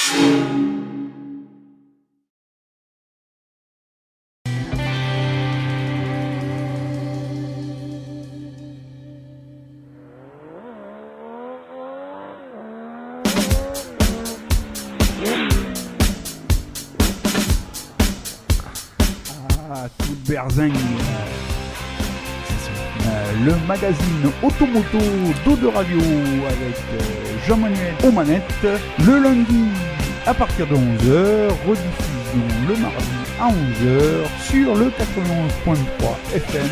Toute berzingue. Le magazine Automoto d'Eau Radio avec Jean-Manuel aux manettes le lundi à partir de 11h, rediffusion le mardi à 11h sur le 91.3 FM.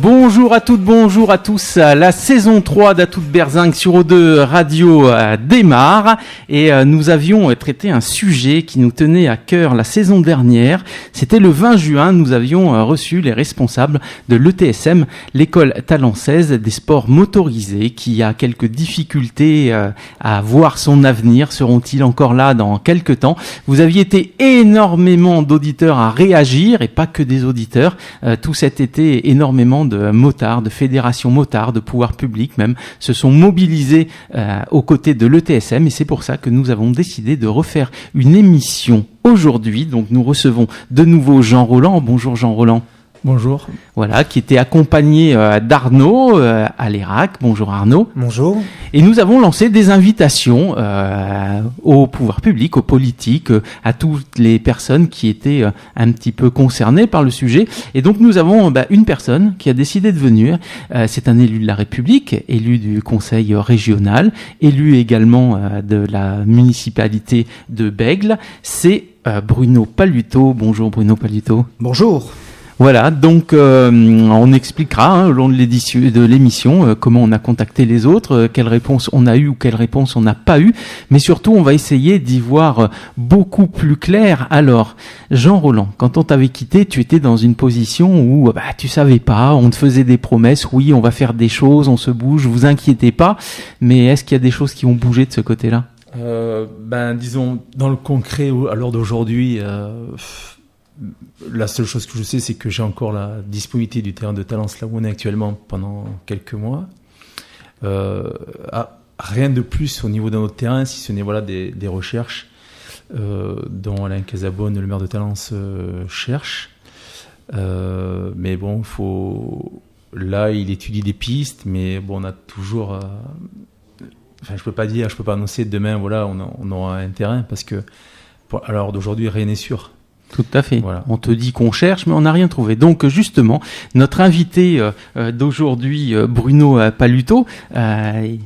Bonjour à toutes, bonjour à tous. La saison 3 d'À toute berzingue sur O2 Radio démarre et nous avions traité un sujet qui nous tenait à cœur la saison dernière. C'était le 20 juin, nous avions reçu les responsables de l'ETSM, l'école talençaise des sports motorisés, qui a quelques difficultés à voir son avenir. Seront-ils encore là dans quelques temps? Vous aviez été énormément d'auditeurs à réagir, et pas que des auditeurs, tout cet été énormément de motards, de fédérations motards, de pouvoirs publics même, se sont mobilisés aux côtés de l'ETSM, et c'est pour ça que nous avons décidé de refaire une émission aujourd'hui. Donc nous recevons de nouveau Jean Roland. Bonjour Jean Roland. Bonjour. Voilà, qui était accompagné d'Arnaud à l'ERAC. Bonjour Arnaud. Bonjour. Et nous avons lancé des invitations au pouvoir public, aux politiques, à toutes les personnes qui étaient un petit peu concernées par le sujet. Et donc nous avons une personne qui a décidé de venir. C'est un élu de la République, élu du conseil régional, élu également de la municipalité de Bègles. C'est Bruno Paluto. Bonjour Bruno Paluto. Bonjour. Voilà, donc on expliquera au long de l'émission comment on a contacté les autres, quelles réponses on a eues ou quelles réponses on n'a pas eues, mais surtout on va essayer d'y voir beaucoup plus clair. Alors, Jean Roland, quand on t'avait quitté, tu étais dans une position où tu savais pas, on te faisait des promesses, oui, on va faire des choses, on se bouge, vous inquiétez pas, mais est-ce qu'il y a des choses qui ont bougé de ce côté-là ? Disons, dans le concret, à l'heure d'aujourd'hui, la seule chose que je sais, c'est que j'ai encore la disponibilité du terrain de Talence là où on est actuellement pendant quelques mois. Rien de plus au niveau de notre terrain, si ce n'est des recherches dont Alain Casabonne, le maire de Talence, cherche. Mais bon, là, il étudie des pistes, mais bon, on a toujours... je peux pas annoncer demain, on aura un terrain, parce que à l'heure d'aujourd'hui, rien n'est sûr. Tout à fait. Voilà. On te dit qu'on cherche, mais on n'a rien trouvé. Donc justement, notre invité d'aujourd'hui, Bruno Paluto,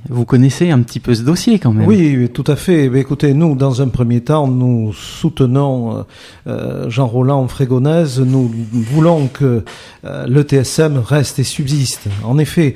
vous connaissez un petit peu ce dossier quand même. Oui, tout à fait. Mais écoutez, nous, dans un premier temps, nous soutenons Jean Roland Frégonaise. Nous voulons que l'ETSM reste et subsiste. En effet,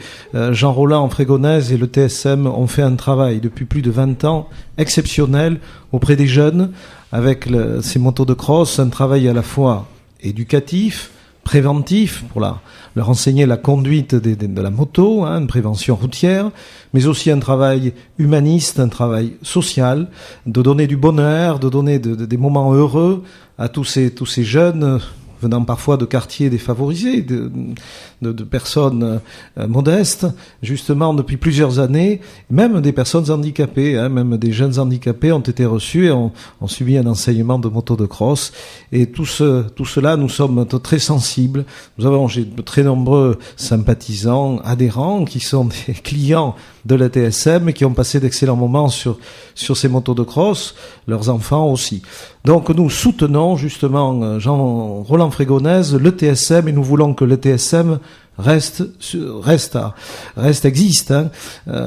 Jean Roland Frégonaise et l'ETSM ont fait un travail depuis plus de 20 ans exceptionnel auprès des jeunes, avec ces motos de cross, un travail à la fois éducatif, préventif, pour leur enseigner la conduite de la moto, une prévention routière, mais aussi un travail humaniste, un travail social, de donner du bonheur, de donner des moments heureux à tous ces jeunes venant parfois de quartiers défavorisés, de personnes modestes, justement depuis plusieurs années, même des personnes handicapées, même des jeunes handicapés ont été reçus et ont subi un enseignement de moto de cross. Et tout cela, nous sommes très sensibles. J'ai de très nombreux sympathisants, adhérents, qui sont des clients de la TSM, qui ont passé d'excellents moments sur ces motos de cross, leurs enfants aussi. Donc nous soutenons justement Jean Roland Frégonaise, le TSM, et nous voulons que le TSM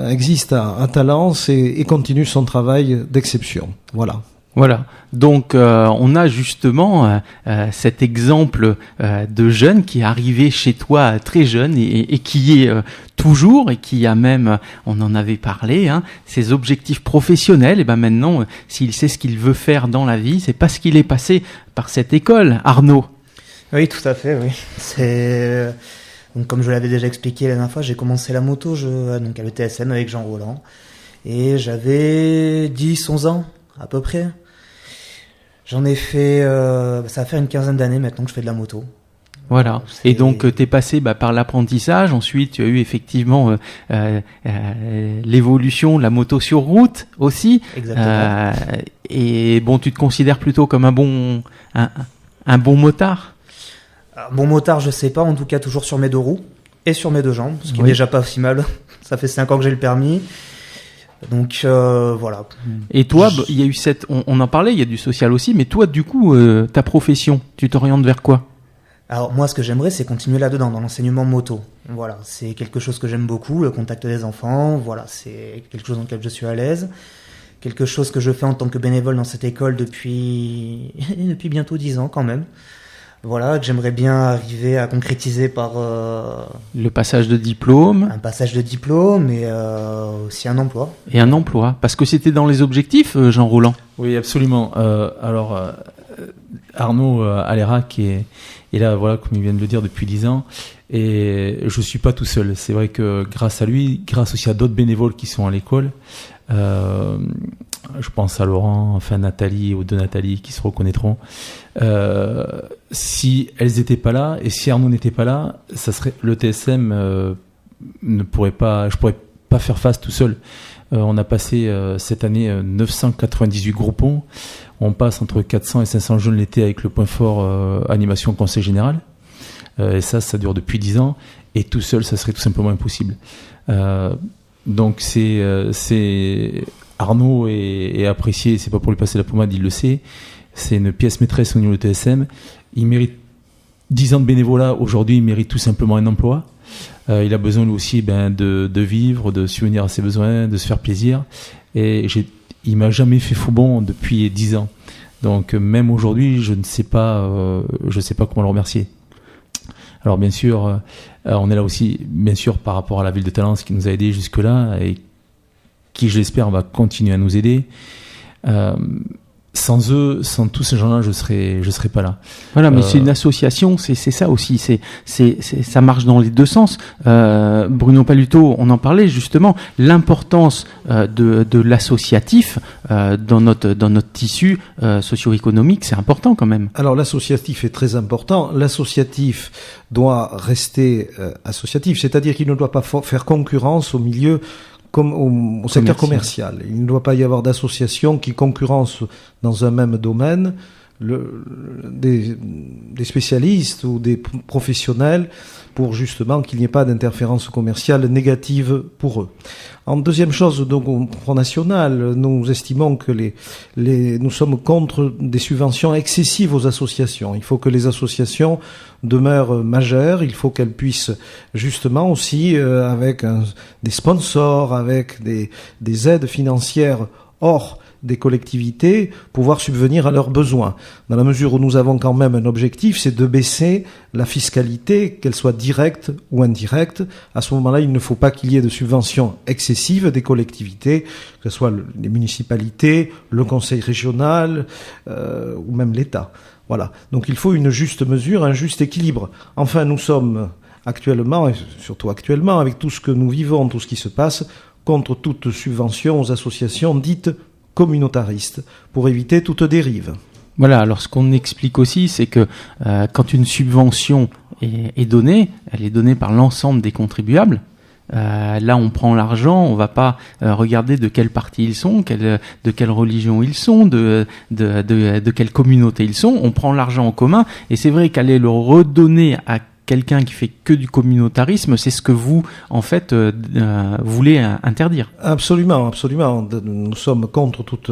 existe à Talence et continue son travail d'exception. Voilà. Donc on a justement cet exemple de jeune qui est arrivé chez toi très jeune et qui est toujours, et qui a même, on en avait parlé, ses objectifs professionnels. Et maintenant, s'il sait ce qu'il veut faire dans la vie, c'est parce qu'il est passé par cette école. Arnaud. Oui, tout à fait, oui. Donc, comme je l'avais déjà expliqué la dernière fois, j'ai commencé la moto donc à l'ETSM avec Jean Roland. Et j'avais 10-11 ans, à peu près. J'en ai fait, ça va faire une 15aine d'années maintenant que je fais de la moto. Voilà. Et donc, t'es passé par l'apprentissage. Ensuite, tu as eu effectivement l'évolution de la moto sur route aussi. Exactement. Et bon, tu te considères plutôt comme un bon motard. Bon motard, je sais pas. En tout cas, toujours sur mes 2 roues et sur mes 2 jambes, ce qui est déjà pas si mal. Ça fait 5 ans que j'ai le permis. Donc voilà. Et toi, il y a eu on en parlait, il y a du social aussi. Mais toi, du coup, ta profession, tu t'orientes vers quoi? Alors moi, ce que j'aimerais, c'est continuer là-dedans, dans l'enseignement moto. Voilà, c'est quelque chose que j'aime beaucoup, le contact des enfants. Voilà, c'est quelque chose dans lequel je suis à l'aise. Quelque chose que je fais en tant que bénévole dans cette école depuis bientôt 10 ans quand même. Voilà, que j'aimerais bien arriver à concrétiser par le passage de diplôme. Un passage de diplôme et aussi un emploi. Et un emploi, parce que c'était dans les objectifs, Jean Roland. Oui, absolument. Arnaud Alérac est là, voilà, comme il vient de le dire, depuis 10 ans. Et je suis pas tout seul. C'est vrai que grâce à lui, grâce aussi à d'autres bénévoles qui sont à l'école, je pense à Laurent, enfin Nathalie ou 2 Nathalie qui se reconnaîtront. Si elles n'étaient pas là et si Arnaud n'était pas là, ça serait le TSM je pourrais pas faire face tout seul. On a passé cette année 998 groupons. On passe entre 400 et 500 jeunes l'été avec le point fort animation conseil général. Et ça dure depuis 10 ans. Et tout seul, ça serait tout simplement impossible. Donc c'est Arnaud est apprécié. C'est pas pour lui passer la pommade, il le sait. C'est une pièce maîtresse au niveau du TSM. Il mérite 10 ans de bénévolat. Aujourd'hui, il mérite tout simplement un emploi. Il a besoin lui aussi de vivre, de subvenir à ses besoins, de se faire plaisir. Et il m'a jamais fait faux bond depuis 10 ans. Donc même aujourd'hui, je ne sais pas comment le remercier. Alors bien sûr, on est là aussi, bien sûr, par rapport à la ville de Talence qui nous a aidés jusque-là et qui, je l'espère, va continuer à nous aider. Sans eux, sans tous ces gens-là, je serais pas là. Voilà, mais c'est une association, c'est ça aussi. Ça marche dans les 2 sens. Bruno Paluto, on en parlait justement, l'importance de l'associatif dans notre tissu socio-économique, c'est important quand même. Alors l'associatif est très important. L'associatif doit rester associatif, c'est-à-dire qu'il ne doit pas faire concurrence au milieu comme au secteur commercial. Il ne doit pas y avoir d'associations qui concurrencent dans un même domaine des spécialistes ou des professionnels pour justement qu'il n'y ait pas d'interférence commerciale négative pour eux. En deuxième chose, donc au Front National, nous estimons que nous sommes contre des subventions excessives aux associations. Il faut que les associations demeurent majeures, il faut qu'elles puissent justement aussi, avec des sponsors, avec des aides financières hors des collectivités, pouvoir subvenir à leurs besoins. Dans la mesure où nous avons quand même un objectif, c'est de baisser la fiscalité, qu'elle soit directe ou indirecte. À ce moment-là, il ne faut pas qu'il y ait de subventions excessives des collectivités, que ce soit les municipalités, le conseil régional ou même l'État. Voilà. Donc il faut une juste mesure, un juste équilibre. Enfin, nous sommes actuellement, et surtout actuellement, avec tout ce que nous vivons, tout ce qui se passe, contre toute subvention aux associations dites communautaristes, pour éviter toute dérive. Voilà, alors ce qu'on explique aussi, c'est que quand une subvention est donnée, elle est donnée par l'ensemble des contribuables. Là, on prend l'argent, on va pas regarder de quel parti ils sont, de quelle religion ils sont, de quelle communauté ils sont. On prend l'argent en commun, et c'est vrai qu'aller le redonner à quelqu'un qui fait que du communautarisme, c'est ce que vous, en fait, voulez interdire. Absolument, absolument. Nous sommes contre tout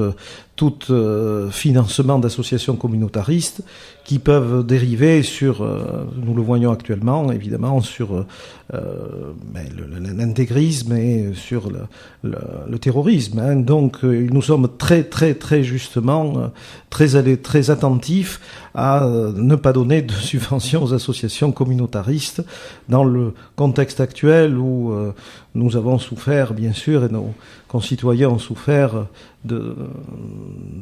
financement d'associations communautaristes qui peuvent dériver sur, nous le voyons actuellement, évidemment, sur l'intégrisme et sur le terrorisme. Hein. Donc, nous sommes très, très, très justement, très attentifs à ne pas donner de subventions aux associations communautaristes dans le contexte actuel où nous avons souffert, bien sûr, et nos concitoyens ont souffert de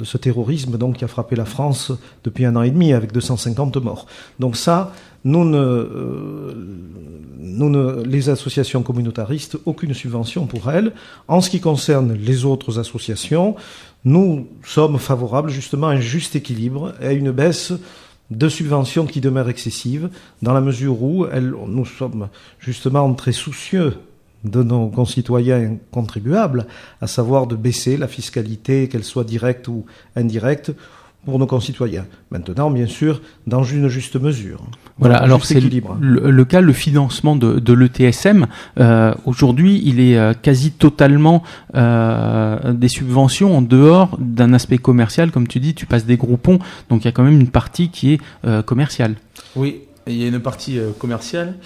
ce terrorisme donc qui a frappé la France depuis 1 an et demi avec 250 morts. Donc ça, les associations communautaristes, aucune subvention pour elles. En ce qui concerne les autres associations, Nous sommes favorables justement à un juste équilibre et à une baisse de subventions qui demeure excessive, dans la mesure où nous sommes justement très soucieux de nos concitoyens contribuables, à savoir de baisser la fiscalité, qu'elle soit directe ou indirecte, pour nos concitoyens. Maintenant, bien sûr, dans une juste mesure. Voilà, alors c'est le cas, le financement de l'ETSM. Aujourd'hui, il est quasi totalement des subventions en dehors d'un aspect commercial. Comme tu dis, tu passes des groupons, donc il y a quand même une partie qui est commerciale. Oui, il y a une partie commerciale,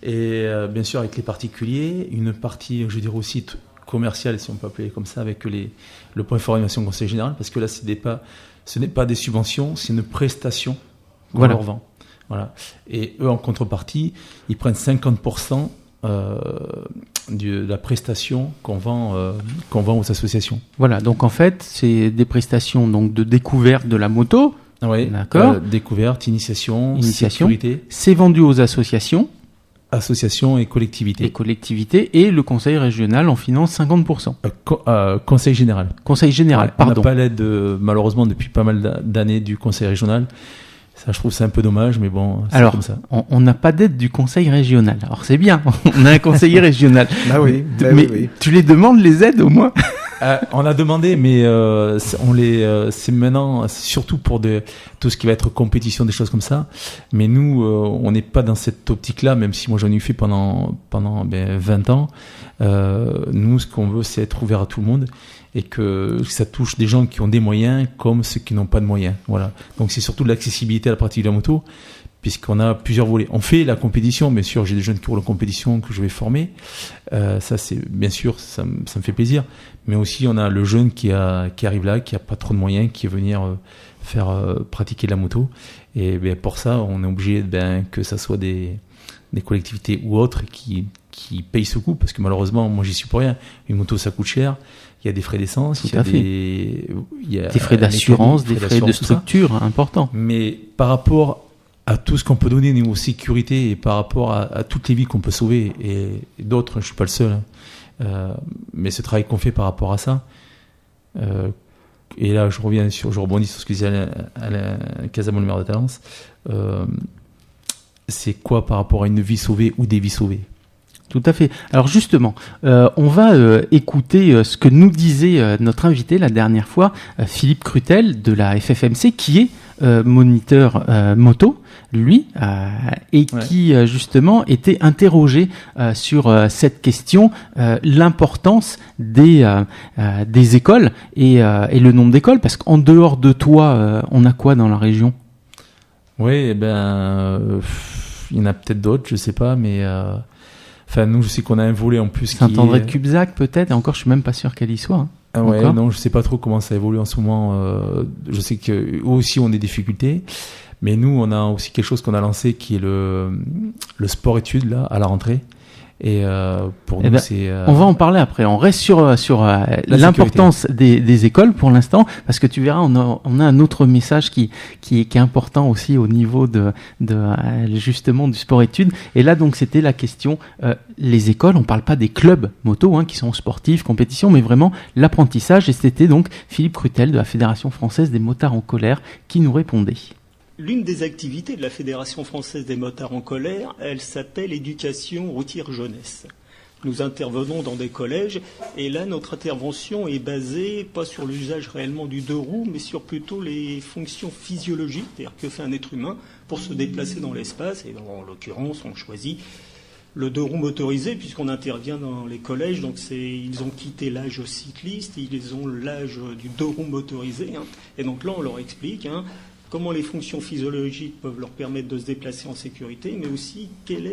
et bien sûr avec les particuliers, une partie, je dirais aussi commerciale, si on peut appeler comme ça, avec le point formation conseil général, parce que là, ce n'est pas des subventions, c'est une prestation qu'on leur vend. Voilà. Et eux, en contrepartie, ils prennent 50% de la prestation qu'on vend aux associations. Voilà, donc en fait, c'est des prestations donc, de découverte de la moto. Oui, d'accord. Découverte, initiation, sécurité. C'est vendu aux associations. Associations et collectivités. Et le conseil régional en finance 50%. Conseil général. Conseil général, ouais, pardon. On n'a pas l'aide, malheureusement, depuis pas mal d'années du conseil régional. Ça, je trouve c'est un peu dommage, mais bon, c'est alors, comme ça. On n'a pas d'aide du conseil régional. Alors c'est bien, on a un conseiller régional. Ah oui, mais oui. Tu les demandes les aides au moins? On a demandé, mais c'est maintenant surtout pour tout ce qui va être compétition, des choses comme ça. Mais nous, on n'est pas dans cette optique-là, même si moi j'en ai fait pendant 20 ans. Nous, ce qu'on veut, c'est être ouvert à tout le monde et que ça touche des gens qui ont des moyens comme ceux qui n'ont pas de moyens. Voilà. Donc c'est surtout de l'accessibilité à la pratique de la moto, puisqu'on a plusieurs volets. On fait la compétition, bien sûr, j'ai des jeunes qui roulent en compétition que je vais former. Ça, c'est bien sûr, ça me fait plaisir. Mais aussi, on a le jeune qui arrive là, qui a pas trop de moyens, qui veut venir faire pratiquer la moto. Et pour ça, on est obligé que ça soit des collectivités ou autres qui payent ce coût, parce que malheureusement, moi, j'y suis pour rien. Une moto, ça coûte cher. Il y a des frais d'essence, il y a des frais d'assurance, des frais de structure importants. Mais par rapport à tout ce qu'on peut donner au niveau sécurité et par rapport à toutes les vies qu'on peut sauver et d'autres, je suis pas le seul, mais ce travail qu'on fait par rapport à ça, et là je rebondis sur ce que disait Alain Casabon, le maire de Talence, c'est quoi par rapport à une vie sauvée ou des vies sauvées? Tout à fait. Alors justement, on va écouter ce que nous disait notre invité la dernière fois, Philippe Crutel de la FFMC, qui est moniteur moto, lui, et qui justement était interrogé sur cette question, l'importance des écoles et le nombre d'écoles, parce qu'en dehors de toi, on a quoi dans la région? Oui, il y en a peut-être d'autres, je sais pas, mais enfin, nous, je sais qu'on a un volet en plus Saint-André-de-Cubzac, peut-être, et encore, je suis même pas sûr qu'elle y soit. Hein. Ah ouais, non, je sais pas trop comment ça évolue en ce moment. Je sais qu'eux aussi ont des difficultés, mais nous, on a aussi quelque chose qu'on a lancé qui est le sport-études, là, à la rentrée. Et pour nous, c'est... On va en parler après. On reste sur l'importance des écoles pour l'instant, parce que tu verras, on a un autre message qui est important aussi au niveau de justement du sport-études. Et là, donc, c'était la question, les écoles, on parle pas des clubs moto, qui sont sportifs, compétition, mais vraiment l'apprentissage. Et c'était donc Philippe Crutel de la Fédération française des motards en colère qui nous répondait. L'une des activités de la Fédération française des motards en colère, elle s'appelle éducation routière jeunesse. Nous intervenons dans des collèges et là notre intervention est basée pas sur l'usage réellement du deux roues mais sur plutôt les fonctions physiologiques, c'est-à-dire que fait un être humain pour se déplacer dans l'espace, et en l'occurrence on choisit le deux roues motorisé puisqu'on intervient dans les collèges, donc ils ont quitté l'âge cycliste, ils ont l'âge du deux roues motorisé, et donc là on leur explique comment les fonctions physiologiques peuvent leur permettre de se déplacer en sécurité, mais aussi quel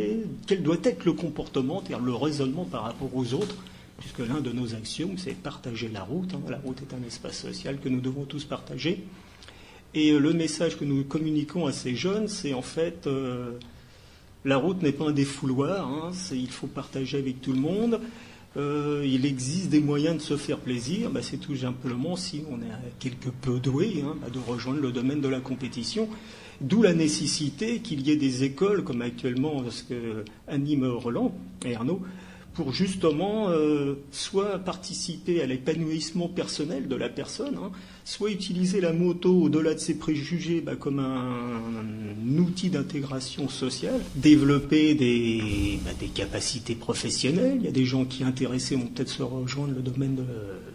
doit être le comportement, c'est-à-dire le raisonnement par rapport aux autres, puisque l'un de nos axiomes, c'est partager la route. La route est un espace social que nous devons tous partager. Et le message que nous communiquons à ces jeunes, c'est en fait, la route n'est pas un défouloir, il faut partager avec tout le monde. Il existe des moyens de se faire plaisir, c'est tout simplement si on est quelque peu doué de rejoindre le domaine de la compétition, d'où la nécessité qu'il y ait des écoles comme actuellement ce que anime Roland et Arnaud pour justement soit participer à l'épanouissement personnel de la personne, soit utiliser la moto au-delà de ses préjugés comme un outil d'intégration sociale, développer des capacités professionnelles. Il y a des gens qui intéressés vont peut-être se rejoindre le domaine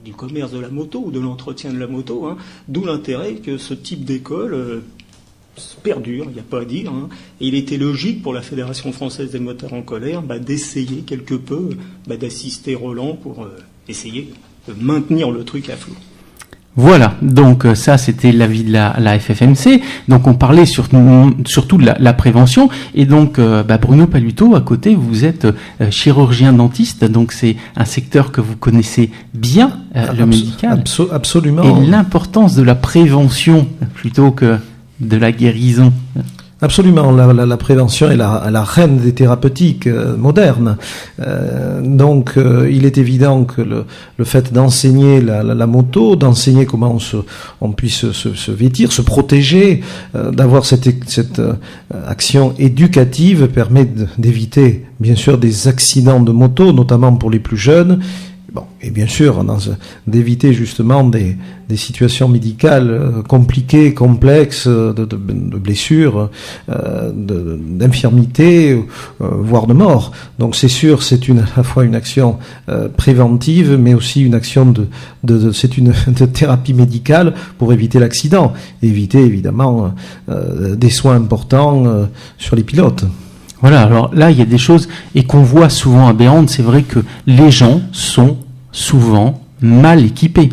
du commerce de la moto ou de l'entretien de la moto, d'où l'intérêt que ce type d'école perdure, il n'y a pas à dire. Et il était logique pour la Fédération française des motards en colère d'essayer quelque peu d'assister Roland pour essayer de maintenir le truc à flot. Voilà, donc ça c'était l'avis de la FFMC. Donc on parlait surtout de la prévention. Et donc Bruno Paluto, à côté, vous êtes chirurgien dentiste, donc c'est un secteur que vous connaissez bien, le médical. Absolument. Et l'importance de la prévention plutôt que de la guérison. Absolument, la prévention est la reine des thérapeutiques modernes. Donc, il est évident que le fait d'enseigner la moto, d'enseigner comment on puisse se vêtir, se protéger, d'avoir cette action éducative permet d'éviter, bien sûr, des accidents de moto, notamment pour les plus jeunes. Bon, et bien sûr, d'éviter justement des situations médicales compliquées, complexes, de blessures, d'infirmités, voire de mort. Donc c'est sûr, c'est à la fois une action préventive, mais aussi une action c'est une thérapie médicale pour éviter l'accident, éviter évidemment des soins importants sur les pilotes. Voilà, alors là, il y a des choses, et qu'on voit souvent aberrantes, c'est vrai que les gens sont souvent mal équipés.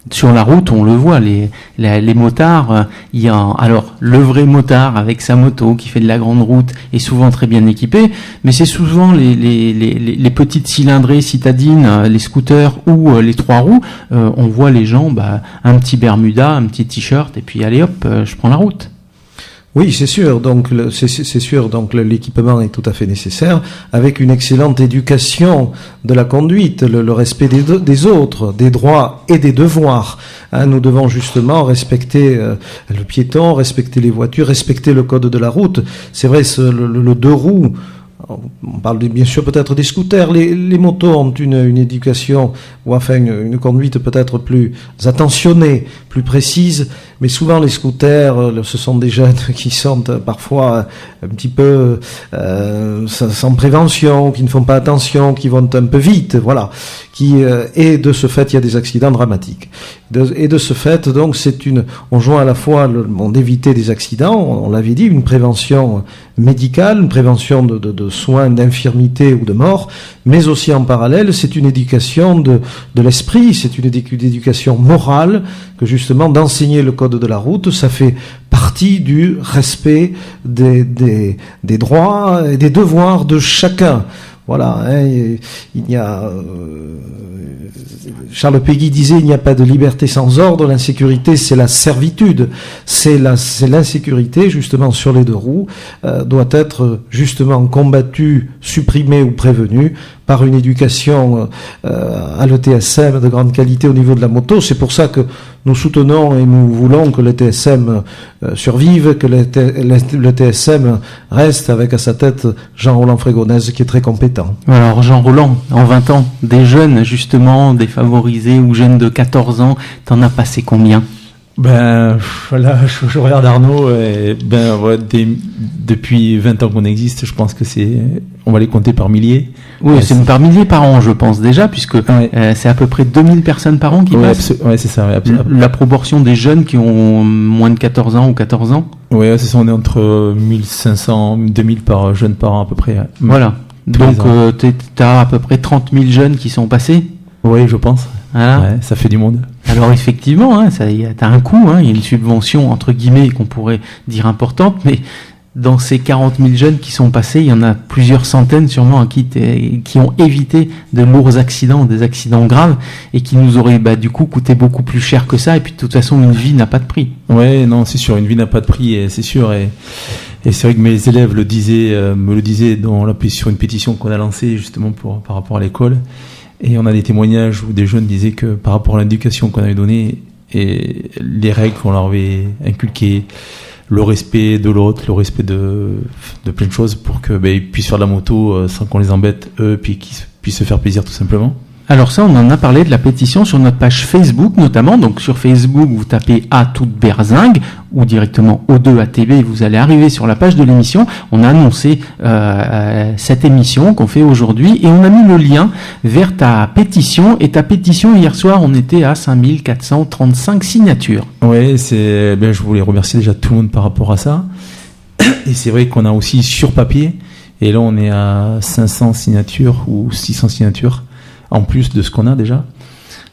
Sur la route, on le voit, les motards, il y a alors le vrai motard avec sa moto qui fait de la grande route est souvent très bien équipé, mais c'est souvent les petites cylindrées citadines, les scooters ou les 3 roues, on voit les gens, un petit Bermuda, un petit t-shirt, et puis allez hop, je prends la route. Oui, c'est sûr. Donc, l'équipement est tout à fait nécessaire, avec une excellente éducation de la conduite, le respect des autres, des droits et des devoirs. Nous devons justement respecter le piéton, respecter les voitures, respecter le code de la route. C'est vrai, le 2 roues. On parle bien sûr peut-être des scooters. Les motos ont une éducation ou enfin une conduite peut-être plus attentionnée, plus précise. Mais souvent les scooters, ce sont des jeunes qui sont parfois un petit peu sans prévention, qui ne font pas attention, qui vont un peu vite, voilà. Et de ce fait, il y a des accidents dramatiques. Et de ce fait, donc, on joint à la fois d'éviter des accidents, on l'avait dit, une prévention médicale, une prévention de soins d'infirmité ou de mort, mais aussi en parallèle, c'est une éducation de l'esprit, c'est une éducation morale, que justement d'enseigner le code de la route, ça fait partie du respect des droits et des devoirs de chacun. Voilà, il y a Charles Péguy disait il n'y a pas de liberté sans ordre, l'insécurité c'est la servitude, c'est l'insécurité justement sur les 2 roues doit être justement combattue, supprimée ou prévenue par une éducation à l'ETSM de grande qualité au niveau de la moto. C'est pour ça que nous soutenons et nous voulons que l'ETSM survive, que l'ETSM reste avec à sa tête Jean-Roland Frégonèse qui est très compétent. Alors Jean-Roland, en 20 ans, des jeunes justement défavorisés ou jeunes de 14 ans, t'en as passé combien ? Voilà, je regarde Arnaud, depuis 20 ans qu'on existe, je pense que on va les compter par milliers. Oui, c'est par milliers par an, je pense déjà, puisque c'est à peu près 2000 personnes par an qui passent. Ouais, c'est ça. La proportion des jeunes qui ont moins de 14 ans ou 14 ans. Oui, c'est ça, on est entre 1500, 2000 par jeune par an à peu près. Voilà. Donc, t'as à peu près 30 000 jeunes qui sont passés. Oui, je pense. Voilà. Ouais, ça fait du monde. Alors effectivement, t'as un coût, il y a une subvention entre guillemets qu'on pourrait dire importante, mais dans ces 40 000 jeunes qui sont passés, il y en a plusieurs centaines sûrement qui ont évité de lourds accidents, des accidents graves, et qui nous auraient du coup coûté beaucoup plus cher que ça. Et puis de toute façon, une vie n'a pas de prix. Ouais, non, c'est sûr, une vie n'a pas de prix, c'est sûr. Et c'est vrai que mes élèves me le disaient sur une pétition qu'on a lancée justement par rapport à l'école. Et on a des témoignages où des jeunes disaient que par rapport à l'éducation qu'on avait donnée et les règles qu'on leur avait inculquées, le respect de l'autre, le respect de plein de choses pour que ils puissent faire de la moto sans qu'on les embête eux, puis qu'ils puissent se faire plaisir tout simplement. Alors ça, on en a parlé de la pétition sur notre page Facebook notamment. Donc sur Facebook, vous tapez A toute berzingue ou directement O2ATB, vous allez arriver sur la page de l'émission. On a annoncé cette émission qu'on fait aujourd'hui et on a mis le lien vers ta pétition. Et ta pétition, hier soir, on était à 5435 signatures. Ouais, je voulais remercier déjà tout le monde par rapport à ça. Et c'est vrai qu'on a aussi sur papier, et là on est à 500 signatures ou 600 signatures. En plus de ce qu'on a déjà.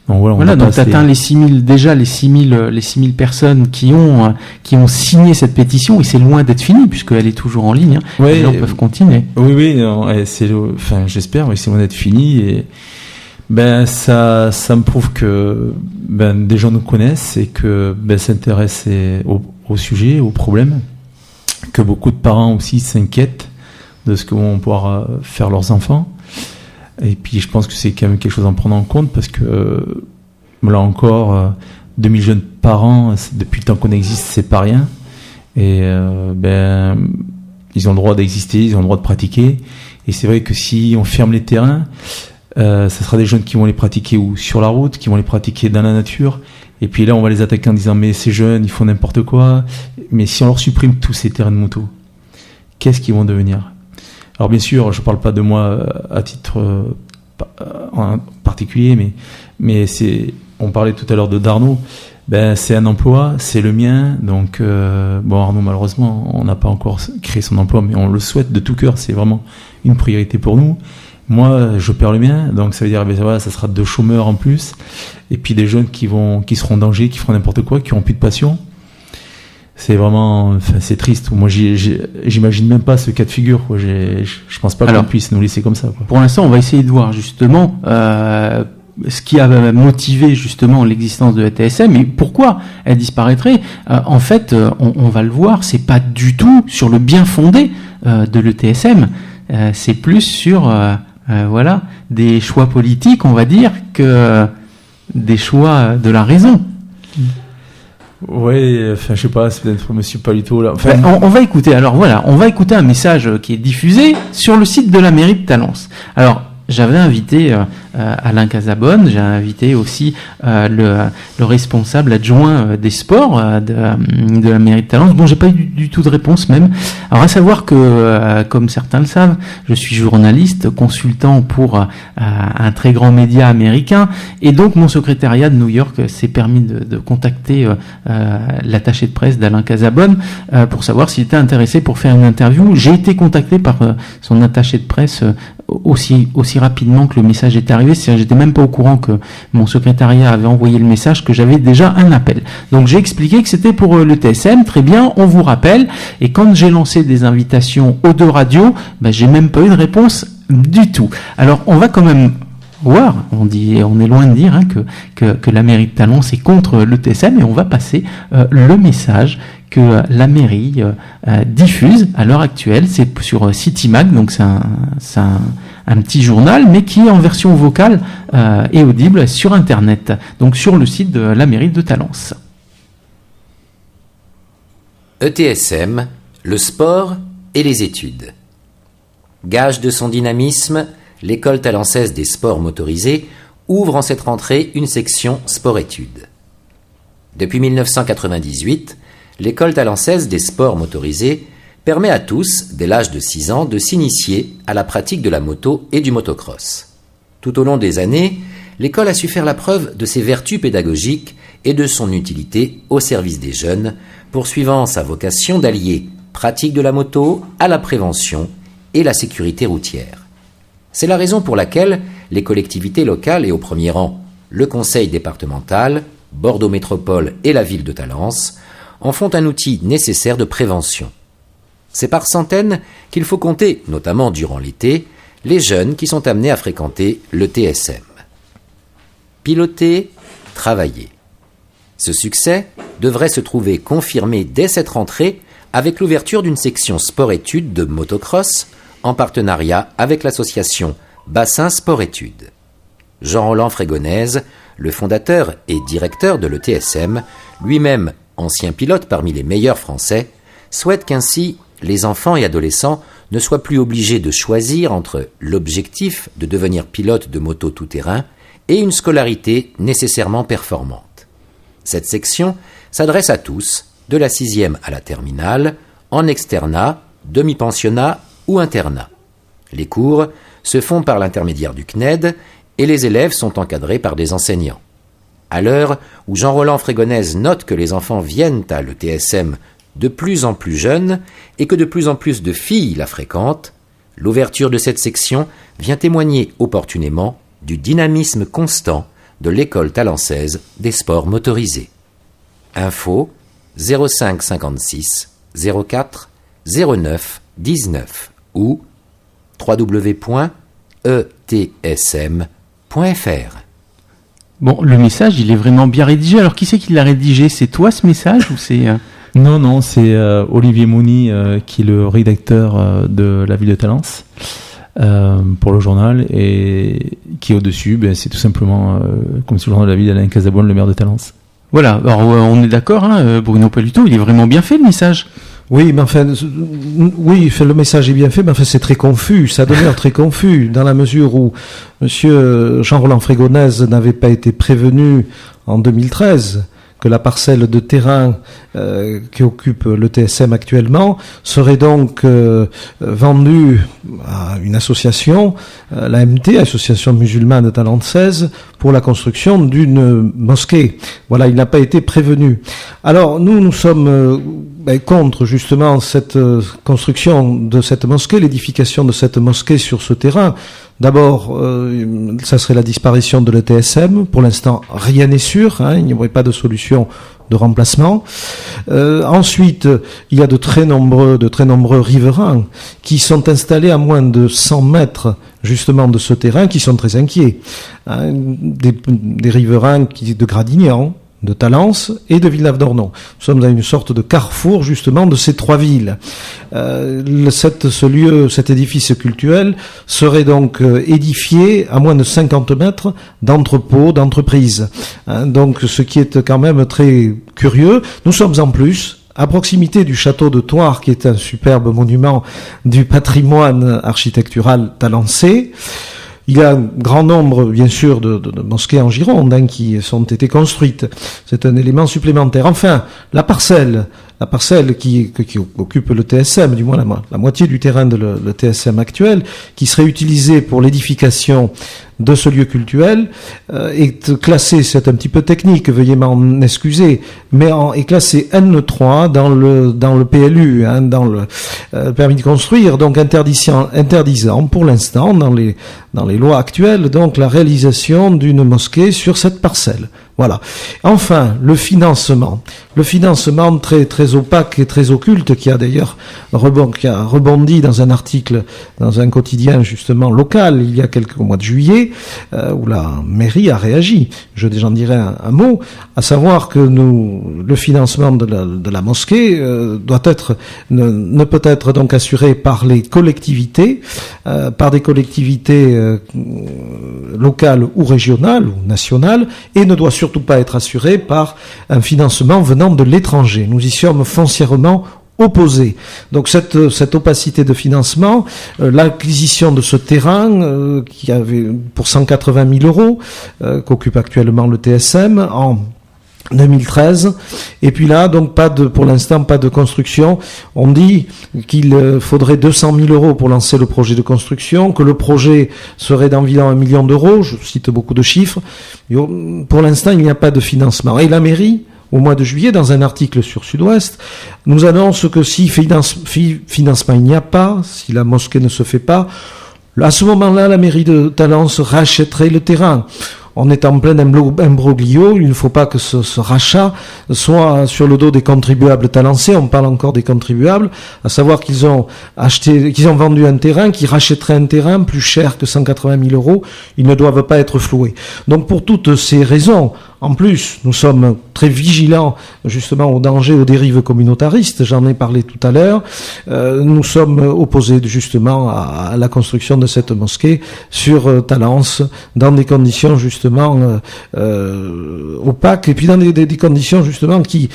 Donc voilà, donc t'atteins les 6000 personnes qui ont signé cette pétition, et c'est loin d'être fini puisqu'elle est toujours en ligne. Ouais, les gens peuvent continuer. Oui, j'espère, c'est loin d'être fini, et ça me prouve que des gens nous connaissent et que s'intéressent au sujet, au problème, que beaucoup de parents aussi s'inquiètent de ce que vont pouvoir faire leurs enfants. Et puis je pense que c'est quand même quelque chose à prendre en compte, parce que là encore, 2000 jeunes par an, depuis le temps qu'on existe, c'est pas rien. Et ils ont le droit d'exister, ils ont le droit de pratiquer. Et c'est vrai que si on ferme les terrains, ça sera des jeunes qui vont les pratiquer ou sur la route, qui vont les pratiquer dans la nature. Et puis là, on va les attaquer en disant mais ces jeunes, ils font n'importe quoi. Mais si on leur supprime tous ces terrains de moto, qu'est-ce qu'ils vont devenir ? Alors bien sûr, je parle pas de moi à titre en particulier, mais on parlait tout à l'heure de d'Arnaud. C'est un emploi, c'est le mien. Donc Arnaud, malheureusement, on n'a pas encore créé son emploi, mais on le souhaite de tout cœur. C'est vraiment une priorité pour nous. Moi, je perds le mien, donc ça veut dire ça sera 2 chômeurs en plus, et puis des jeunes qui seront en danger, qui feront n'importe quoi, qui n'auront plus de passion. C'est vraiment, c'est triste. Moi, j'imagine même pas ce cas de figure, quoi. Je pense pas qu'on puisse nous laisser comme ça, quoi. Pour l'instant, on va essayer de voir justement ce qui a motivé justement l'existence de la TSM et pourquoi elle disparaîtrait. En fait, on va le voir, c'est pas du tout sur le bien fondé de l'ETSM. C'est plus sur des choix politiques, on va dire, que des choix de la raison. Ouais, je sais pas, c'est peut-être Monsieur Palito là. On va écouter. Alors voilà, on va écouter un message qui est diffusé sur le site de la mairie de Talence. Alors j'avais invité Alain Casabonne, j'ai invité aussi le responsable adjoint des sports de la mairie de Talence. Bon, j'ai pas eu du tout de réponse même. Alors à savoir que, comme certains le savent, je suis journaliste, consultant pour un très grand média américain, et donc mon secrétariat de New York s'est permis de contacter l'attaché de presse d'Alain Casabonne pour savoir s'il était intéressé pour faire une interview. J'ai été contacté par son attaché de presse aussi rapidement que le message est arrivé. C'est-à-dire, j'étais même pas au courant que mon secrétariat avait envoyé le message, que j'avais déjà un appel. Donc j'ai expliqué que c'était pour le TSM. Très bien, on vous rappelle. Et quand j'ai lancé des invitations aux 2 radios, j'ai même pas eu de réponse du tout. Alors on va quand même voir, on est loin de dire que la mairie de Talence est contre le TSM, et on va passer le message que la mairie diffuse à l'heure actuelle. C'est sur CityMag, donc c'est un petit journal, mais qui est en version vocale et audible sur Internet, donc sur le site de la mairie de Talence. ETSM, le sport et les études. Gage de son dynamisme, l'école talençaise des sports motorisés ouvre en cette rentrée une section sport-études. Depuis 1998, l'école talençaise des sports motorisés permet à tous, dès l'âge de 6 ans, de s'initier à la pratique de la moto et du motocross. Tout au long des années, l'école a su faire la preuve de ses vertus pédagogiques et de son utilité au service des jeunes, poursuivant sa vocation d'allier pratique de la moto à la prévention et la sécurité routière. C'est la raison pour laquelle les collectivités locales, et au premier rang le conseil départemental, Bordeaux Métropole et la ville de Talence, en font un outil nécessaire de prévention. C'est par centaines qu'il faut compter, notamment durant l'été, les jeunes qui sont amenés à fréquenter le TSM. Piloter, travailler. Ce succès devrait se trouver confirmé dès cette rentrée avec l'ouverture d'une section sport-études de motocross en partenariat avec l'association Bassin Sport-Études. Jean-Roland Frégonèse, le fondateur et directeur de l'ETSM, lui-même ancien pilote parmi les meilleurs Français, souhaite qu'ainsi les enfants et adolescents ne soient plus obligés de choisir entre l'objectif de devenir pilote de moto tout-terrain et une scolarité nécessairement performante. Cette section s'adresse à tous, de la 6e à la terminale, en externat, demi-pensionnat ou internat. Les cours se font par l'intermédiaire du CNED et les élèves sont encadrés par des enseignants. À l'heure où Jean-Roland Frégonèse note que les enfants viennent à l'ETSM de plus en plus jeunes et que de plus en plus de filles la fréquentent, l'ouverture de cette section vient témoigner opportunément du dynamisme constant de l'école talensaise des sports motorisés. Info 05 56 04 09 19 ou www.etsm.fr. Bon, le message, il est vraiment bien rédigé. Alors, qui c'est qui l'a rédigé? C'est toi, ce message, ou c'est... Non, c'est Olivier Mouni qui est le rédacteur de la ville de Talence pour le journal, et qui est au-dessus, c'est tout simplement, comme c'est le journal de la ville, Alain Casabonne, le maire de Talence. Voilà, alors on est d'accord, hein, Bruno, pas du tout, il est vraiment bien fait, le message. Oui, mais enfin, le message est bien fait, mais enfin, c'est très confus, ça demeure très confus, dans la mesure où monsieur Jean-Roland Frégonèse n'avait pas été prévenu en 2013 que la parcelle de terrain qui occupe le TSM actuellement serait donc vendue à une association, l'AMT, Association musulmane talensaise, pour la construction d'une mosquée. Voilà, il n'a pas été prévenu. Alors, nous sommes contre justement cette construction de cette mosquée, l'édification de cette mosquée sur ce terrain. D'abord, ça serait la disparition de l'ETSM. Pour l'instant, rien n'est sûr, il n'y aurait pas de solution de remplacement. Ensuite, il y a de très nombreux riverains qui sont installés à moins de 100 mètres justement de ce terrain, qui sont très inquiets. Des riverains de Gradignan, de Talence et de Villeneuve-d'Ornon. Nous sommes à une sorte de carrefour justement de ces trois villes. Cet édifice cultuel serait donc édifié à moins de 50 mètres d'entrepôts, d'entreprises. Donc ce qui est quand même très curieux. Nous sommes en plus à proximité du château de Thouars, qui est un superbe monument du patrimoine architectural talancé. Il y a un grand nombre, bien sûr, de mosquées en Gironde qui ont été construites. C'est un élément supplémentaire. Enfin, la parcelle qui occupe le TSM, du moins la moitié du terrain de le TSM actuel, qui serait utilisée pour l'édification de ce lieu cultuel, est classée, c'est un petit peu technique, veuillez m'en excuser, mais est classée N3 dans le PLU, dans le permis de construire, donc interdisant pour l'instant dans les lois actuelles donc la réalisation d'une mosquée sur cette parcelle. Voilà. Enfin, le financement très très opaque et très occulte, qui a d'ailleurs rebondi dans un article dans un quotidien justement local il y a au mois de juillet, où la mairie a réagi. J'en dirai un mot, à savoir que le financement de la mosquée ne peut être donc assuré par les collectivités, par des collectivités locales ou régionales ou nationales, et ne doit surtout pas être assuré par un financement venant de l'étranger. Nous y sommes foncièrement opposés. Donc cette opacité de financement, l'acquisition de ce terrain qui avait pour 180 000 euros qu'occupe actuellement le TSM en 2013, et puis là donc pour l'instant pas de construction. On dit qu'il faudrait 200 000 euros pour lancer le projet de construction, que le projet serait d'environ 1 million d'euros, je cite beaucoup de chiffres. Pour l'instant il n'y a pas de financement, et la mairie, au mois de juillet, dans un article sur Sud-Ouest, nous annonce que si financement il n'y a pas, si la mosquée ne se fait pas, à ce moment-là la mairie de Talence rachèterait le terrain. On est en plein imbroglio, il ne faut pas que ce rachat soit sur le dos des contribuables talancés. On parle encore des contribuables, à savoir qu'ils ont vendu un terrain, qu'ils rachèteraient un terrain plus cher que 180 000 euros. Ils ne doivent pas être floués. Donc pour toutes ces raisons, En plus, nous sommes très vigilants justement aux dangers, aux dérives communautaristes. J'en ai parlé tout à l'heure. Nous sommes opposés justement à la construction de cette mosquée sur Talence, dans des conditions justement opaques, et puis dans des conditions justement qui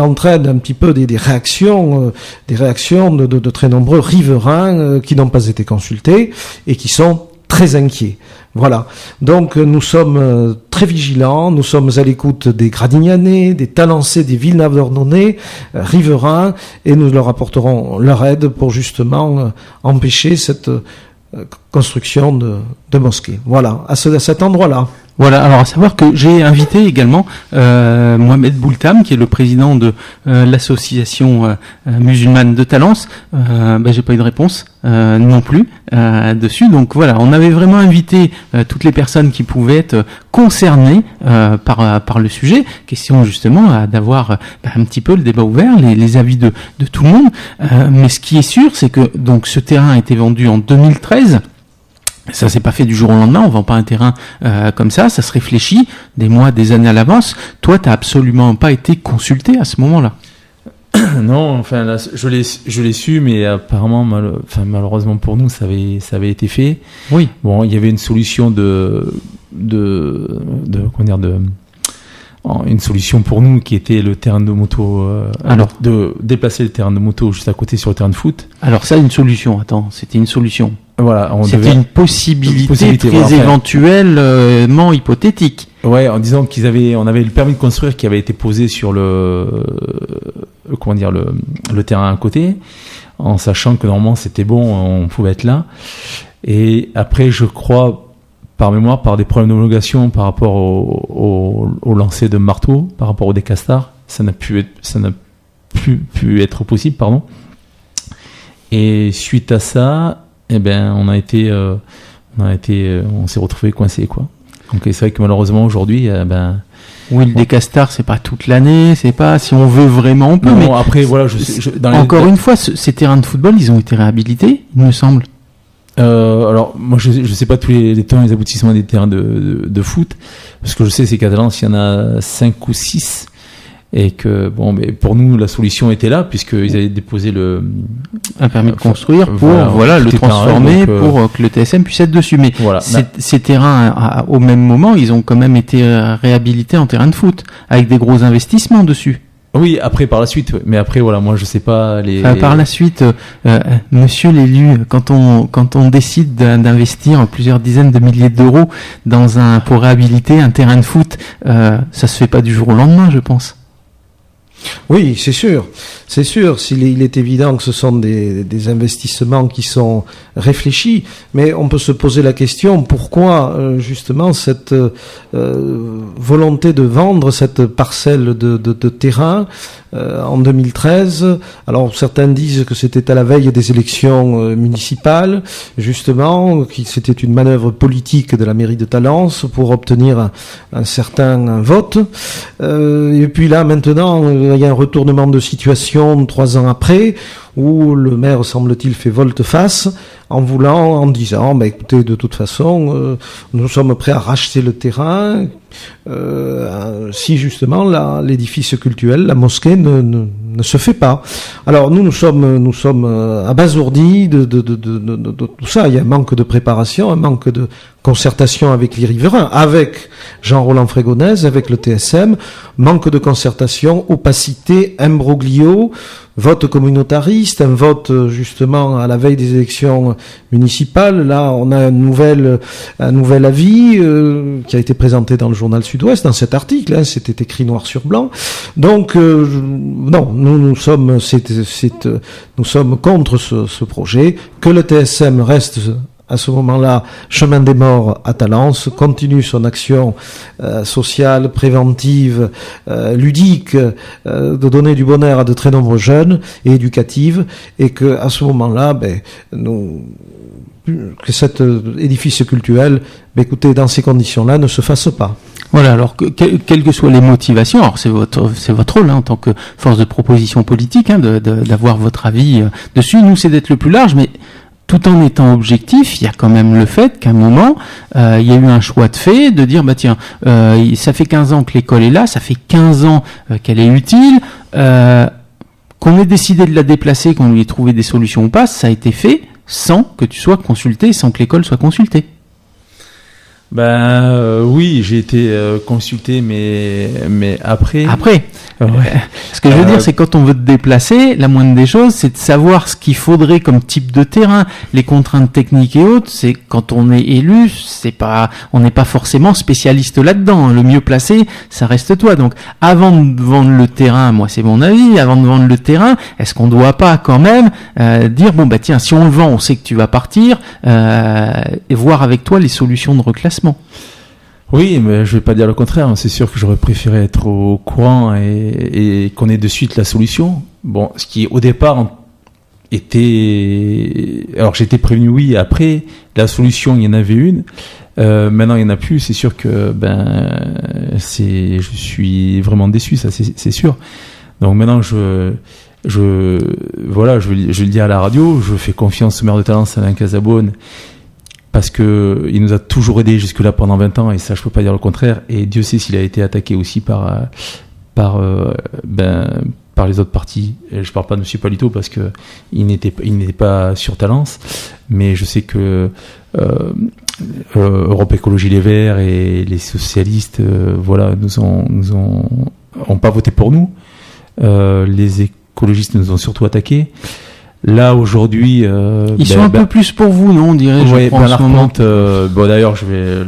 entraînent un petit peu des réactions de très nombreux riverains qui n'ont pas été consultés et qui sont très inquiets. Voilà. Donc nous sommes très vigilants, nous sommes à l'écoute des Gradignanais, des Talençais, des Villeneuve-d'Ornonais, riverains, et nous leur apporterons leur aide pour justement empêcher cette construction de mosquées. Voilà, à cet endroit-là. Voilà, alors à savoir que j'ai invité également Mohamed Boultam, qui est le président de l'association musulmane de Talence. J'ai pas eu de réponse non plus dessus. Donc voilà, on avait vraiment invité toutes les personnes qui pouvaient être concernées par le sujet. Question justement d'avoir un petit peu le débat ouvert, les avis de tout le monde. Mais ce qui est sûr, c'est que donc ce terrain a été vendu en 2013. Ça s'est pas fait du jour au lendemain, on vend pas un terrain comme ça se réfléchit des mois, des années à l'avance. Toi, t'as absolument pas été consulté à ce moment-là. Non, enfin là, je l'ai su, mais apparemment, malheureusement pour nous, ça avait été fait. Oui. Bon, il y avait une solution une solution pour nous qui était le terrain de moto, de déplacer le terrain de moto juste à côté sur le terrain de foot. Alors ça, une solution. Attends, c'était une solution. Voilà, c'était une possibilité très éventuellement hypothétique. Ouais, en disant on avait le permis de construire qui avait été posé sur le terrain à côté, en sachant que normalement c'était bon, on pouvait être là. Et après, je crois, par mémoire, par des problèmes d'homologation par rapport au lancer de marteau, par rapport au décastar, ça n'a plus pu être possible, pardon. Et suite à ça, on s'est retrouvé coincé, quoi. Donc c'est vrai que malheureusement aujourd'hui, oui, le décastar, c'est pas toute l'année, c'est pas si on veut vraiment on peut. Non, mais après voilà, une fois, ces terrains de football, ils ont été réhabilités, il me semble. Alors moi je sais pas tous les temps et les aboutissements des terrains de foot, parce que je sais c'est qu'à Talence il y en a 5 ou 6 et que mais pour nous la solution était là puisqu'ils avaient déposé un permis de construire pour le transformer pour que le TSM puisse être dessus. Mais voilà, ces terrains au même moment ils ont quand même été réhabilités en terrain de foot avec des gros investissements dessus. Oui, après par la suite, mais après voilà, moi je sais pas par la suite, monsieur l'élu, quand on décide d'investir plusieurs dizaines de milliers d'euros pour réhabiliter un terrain de foot, ça se fait pas du jour au lendemain, je pense. Oui, c'est sûr. Il est évident que ce sont des investissements qui sont réfléchis, mais on peut se poser la question pourquoi justement cette volonté de vendre cette parcelle de terrain en 2013. Alors certains disent que c'était à la veille des élections municipales, justement, que c'était une manœuvre politique de la mairie de Talence pour obtenir un certain vote. Et puis là maintenant, il y a un retournement de situation 3 ans après, où le maire, semble-t-il, fait volte-face en disant, écoutez, de toute façon, nous sommes prêts à racheter le terrain si justement l'édifice cultuel, la mosquée, ne se fait pas. Alors nous sommes abasourdis de tout ça. Il y a un manque de préparation, un manque de concertation avec les riverains, avec Jean-Roland Frégonèse, avec le TSM, manque de concertation, opacité, imbroglio, vote communautariste, un vote justement à la veille des élections municipales. Là, on a un nouvel avis qui a été présenté dans le journal Sud-Ouest, dans cet article, c'était écrit noir sur blanc. Donc, non, nous sommes contre ce projet, que le TSM reste à ce moment-là, chemin des morts à Talence, continue son action sociale, préventive, ludique, de donner du bonheur à de très nombreux jeunes et éducative, et que à ce moment-là, que cet édifice cultuel, écoutez, dans ces conditions-là, ne se fasse pas. Voilà, alors quelles que soient les motivations, alors c'est votre rôle en tant que force de proposition politique, d'avoir votre avis dessus. Nous, c'est d'être le plus large, mais tout en étant objectif, il y a quand même le fait qu'à un moment, il y a eu un choix de fait de dire, bah tiens, ça fait 15 ans que l'école est là, ça fait 15 ans qu'elle est utile, qu'on ait décidé de la déplacer, qu'on lui ait trouvé des solutions ou pas, ça a été fait sans que tu sois consulté, sans que l'école soit consultée. Oui, j'ai été consulté, mais après. Ce que je veux dire, c'est quand on veut te déplacer, la moindre des choses, c'est de savoir ce qu'il faudrait comme type de terrain, les contraintes techniques et autres. C'est quand on est élu, on n'est pas forcément spécialiste là-dedans. Le mieux placé, ça reste toi. Donc, avant de vendre le terrain, moi c'est mon avis, avant de vendre le terrain, est-ce qu'on doit pas quand même dire bon bah tiens, si on le vend, on sait que tu vas partir, et voir avec toi les solutions de reclassement. Oui, mais je vais pas dire le contraire. C'est sûr que j'aurais préféré être au courant et qu'on ait de suite la solution. Bon, ce qui au départ était... Alors j'étais prévenu, oui, après, la solution, il y en avait une. Maintenant, il n'y en a plus. C'est sûr que je suis vraiment déçu, ça c'est sûr. Donc maintenant, je le dis à la radio, je fais confiance au maire de Talence, Alain Casabonne, parce que il nous a toujours aidé jusque-là pendant 20 ans, et ça je peux pas dire le contraire, et Dieu sait s'il a été attaqué aussi par les autres partis. Et je parle pas de M. Palito parce que il n'était pas sur Talence, mais je sais que Europe Écologie Les Verts et les socialistes nous ont pas voté pour nous. Les écologistes nous ont surtout attaqués. Là aujourd'hui, ils sont un peu plus pour vous, non, on dirait. Ouais, Bernard Plante, d'ailleurs, je vais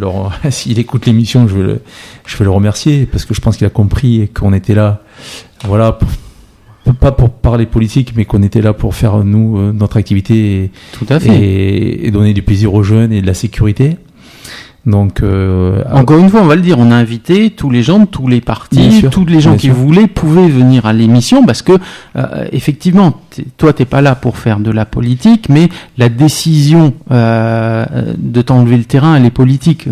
s'il écoute l'émission, je vais le remercier parce que je pense qu'il a compris qu'on était là, voilà, pas pour parler politique, mais qu'on était là pour faire notre activité, tout à fait, et donner du plaisir aux jeunes et de la sécurité. Donc, encore une fois, on va le dire, on a invité tous les gens de tous les partis, tous les gens qui voulaient pouvaient venir à l'émission, parce que effectivement, toi t'es pas là pour faire de la politique, mais la décision de t'enlever le terrain, elle est politique.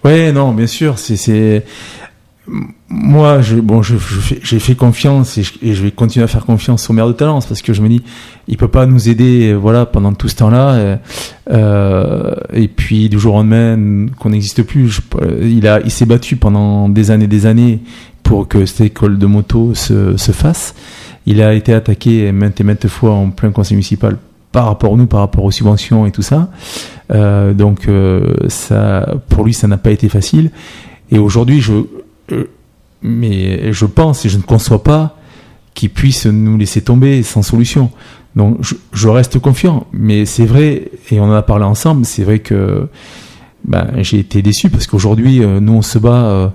Ouais, non, bien sûr, c'est moi, j'ai fait confiance et je vais continuer à faire confiance au maire de Talence, parce que je me dis, il peut pas nous aider, pendant tout ce temps-là, et puis du jour au lendemain qu'on n'existe plus. Il s'est battu pendant des années pour que cette école de moto se fasse. Il a été attaqué maintes et maintes fois en plein conseil municipal par rapport aux subventions et tout ça. Donc ça, pour lui, ça n'a pas été facile. Et aujourd'hui, mais je pense et je ne conçois pas qu'ils puissent nous laisser tomber sans solution. Donc je reste confiant, mais c'est vrai, et on en a parlé ensemble, c'est vrai que j'ai été déçu, parce qu'aujourd'hui nous on se bat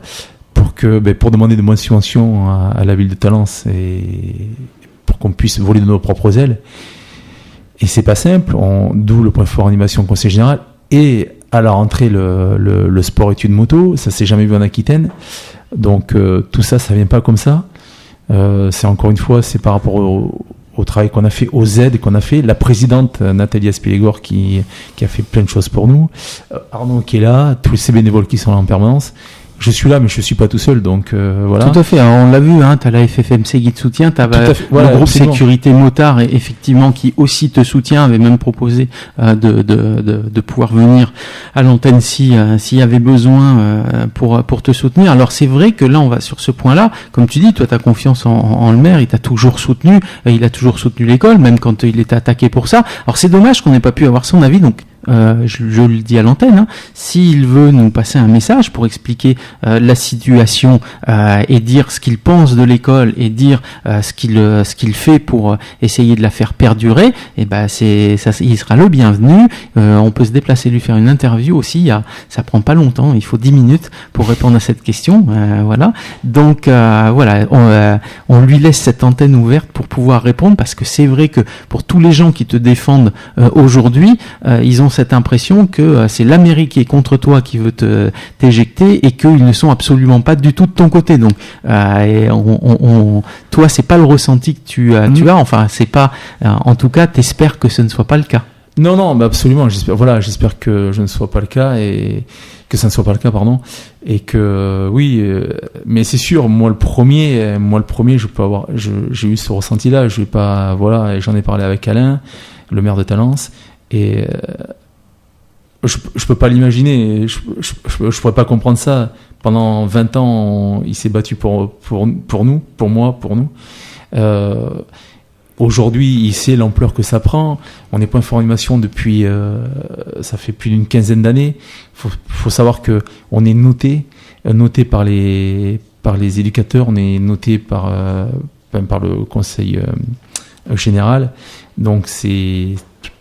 pour demander de moins de subventions à la ville de Talence, et pour qu'on puisse voler de nos propres ailes, et c'est pas simple. D'où le point fort animation conseil général, et à la rentrée le sport études moto, ça s'est jamais vu en Aquitaine. Donc tout ça vient pas comme ça. C'est encore une fois, c'est par rapport au travail qu'on a fait, aux aides qu'on a fait. La présidente Nathalie Aspilégor qui a fait plein de choses pour nous. Arnaud qui est là, tous ces bénévoles qui sont là en permanence. Je suis là, mais je suis pas tout seul, donc voilà. Tout à fait. Alors, on l'a vu, t'as la FFMC qui te soutient, t'as le groupe Sécurité Motard, effectivement, qui aussi te soutient, avait même proposé de pouvoir venir à l'antenne s'il y avait besoin pour te soutenir. Alors c'est vrai que là, on va sur ce point-là. Comme tu dis, toi, t'as confiance en le maire, il t'a toujours soutenu, il a toujours soutenu l'école, même quand il était attaqué pour ça. Alors c'est dommage qu'on n'ait pas pu avoir son avis, donc. Je le dis à l'antenne, s'il veut nous passer un message pour expliquer la situation et dire ce qu'il pense de l'école et dire ce qu'il fait pour essayer de la faire perdurer, et il sera le bienvenu. On peut se déplacer, lui faire une interview aussi. Ça prend pas longtemps, il faut 10 minutes pour répondre à cette question. Voilà. Donc on lui laisse cette antenne ouverte pour pouvoir répondre, parce que c'est vrai que pour tous les gens qui te défendent aujourd'hui, ils ont cette impression que c'est l'Amérique qui est contre toi, qui veut t'éjecter, et qu'ils ne sont absolument pas du tout de ton côté. Donc, toi, c'est pas le ressenti que tu as. Enfin, c'est pas. En tout cas, t'espères que ce ne soit pas le cas. Non, absolument. J'espère que je ne sois pas le cas, et que ça ne soit pas le cas, pardon. Et que oui, mais c'est sûr. Moi le premier, je peux avoir. J'ai eu ce ressenti-là. Je vais pas. Voilà. Et j'en ai parlé avec Alain. le maire de Talence, et je peux pas l'imaginer, je pourrais pas comprendre ça. Pendant 20 ans, il s'est battu pour nous, pour moi, pour nous. Aujourd'hui, il sait l'ampleur que ça prend. On est point formation depuis, ça fait plus d'une quinzaine d'années. Faut savoir que on est noté par les éducateurs, on est noté par le conseil général. Donc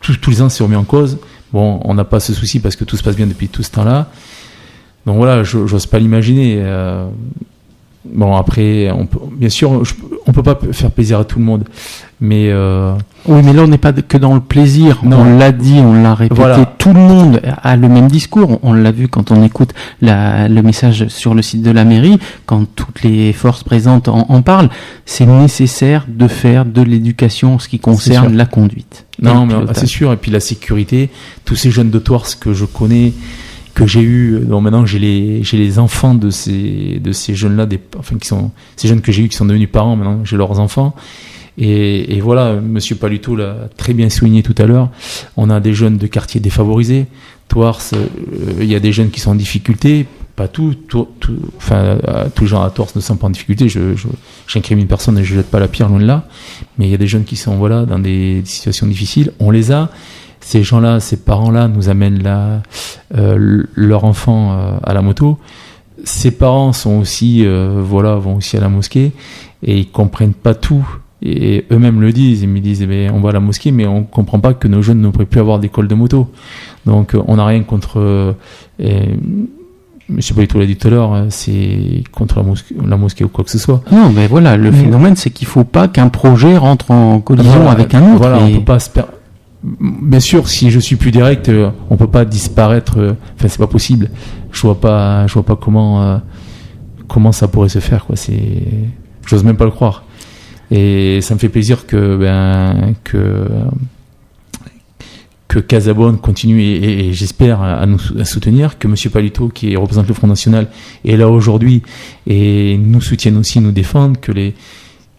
tous les ans, c'est remis en cause. Bon, on n'a pas ce souci parce que tout se passe bien depuis tout ce temps-là. Donc voilà, j'ose pas l'imaginer. Bon, après, bien sûr, on peut pas faire plaisir à tout le monde, mais oui, mais là on n'est pas que dans le plaisir. Non. On l'a dit, on l'a répété. Voilà. Tout le monde a le même discours. On l'a vu quand on écoute le message sur le site de la mairie, quand toutes les forces présentes en parlent. C'est nécessaire de faire de l'éducation en ce qui concerne la conduite. Non, mais c'est sûr. Et puis la sécurité, tous ces jeunes de Thouars que je connais, que j'ai eu, donc maintenant j'ai les enfants de ces jeunes-là, ces jeunes que j'ai eu qui sont devenus parents, maintenant j'ai leurs enfants. Et voilà, Monsieur Paluto l'a très bien souligné tout à l'heure. On a des jeunes de quartiers défavorisés. Thouars, il y a des jeunes qui sont en difficulté. Pas tous les gens à Thouars ne sont pas en difficulté. J'incrimine personne et je jette pas la pierre, loin de là. Mais il y a des jeunes qui sont dans des situations difficiles. On les a. Ces gens-là, ces parents-là nous amènent leur enfant à la moto. Ces parents sont aussi, vont aussi à la mosquée et ils comprennent pas tout. Et eux-mêmes le disent. Ils me disent, on va à la mosquée, mais on comprend pas que nos jeunes ne pourraient plus avoir d'école de moto. Donc, on n'a rien contre. Monsieur Paluto l'a dit tout à l'heure, c'est contre la mosquée ou quoi que ce soit. Non, mais voilà, le phénomène, c'est qu'il faut pas qu'un projet rentre en collision avec un autre. Voilà, on peut pas bien sûr, si je suis plus direct, on peut pas disparaître. Enfin, c'est pas possible. Je vois pas comment ça pourrait se faire, quoi. J'ose même pas le croire. Et ça me fait plaisir que Casabonne continue et j'espère à nous soutenir, que Monsieur Paluto, qui représente le Front National, est là aujourd'hui et nous soutienne aussi, nous défende,